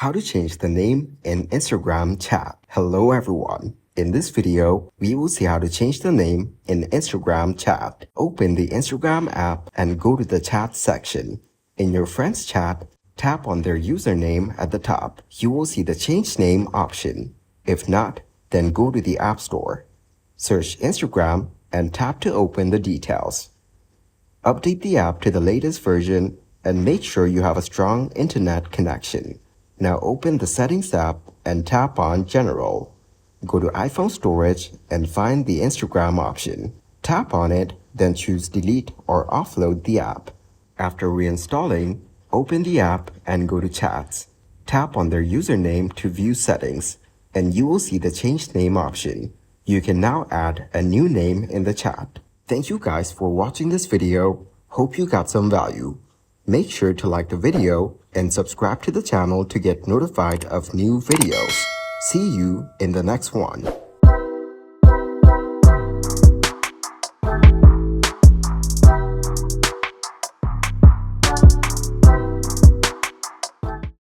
How to change the name in Instagram chat. Hello everyone. In this video, we will see how to change the name in Instagram chat. Open the Instagram app and go to the chat section. In your friends chat, tap on their username at the top. You will see the change name option. If not, then go to the App Store. Search Instagram and tap to open the details. Update the app to the latest version and make sure you have a strong internet connection. Now open the Settings app and tap on General. Go to iPhone Storage and find the Instagram option. Tap on it, then choose Delete or Offload the app. After reinstalling, open the app and go to Chats. Tap on their username to view settings, and you will see the Change Name option. You can now add a new name in the chat. Thank you guys for watching this video. Hope you got some value. Make sure to like the video and subscribe to the channel to get notified of new videos. See you in the next one.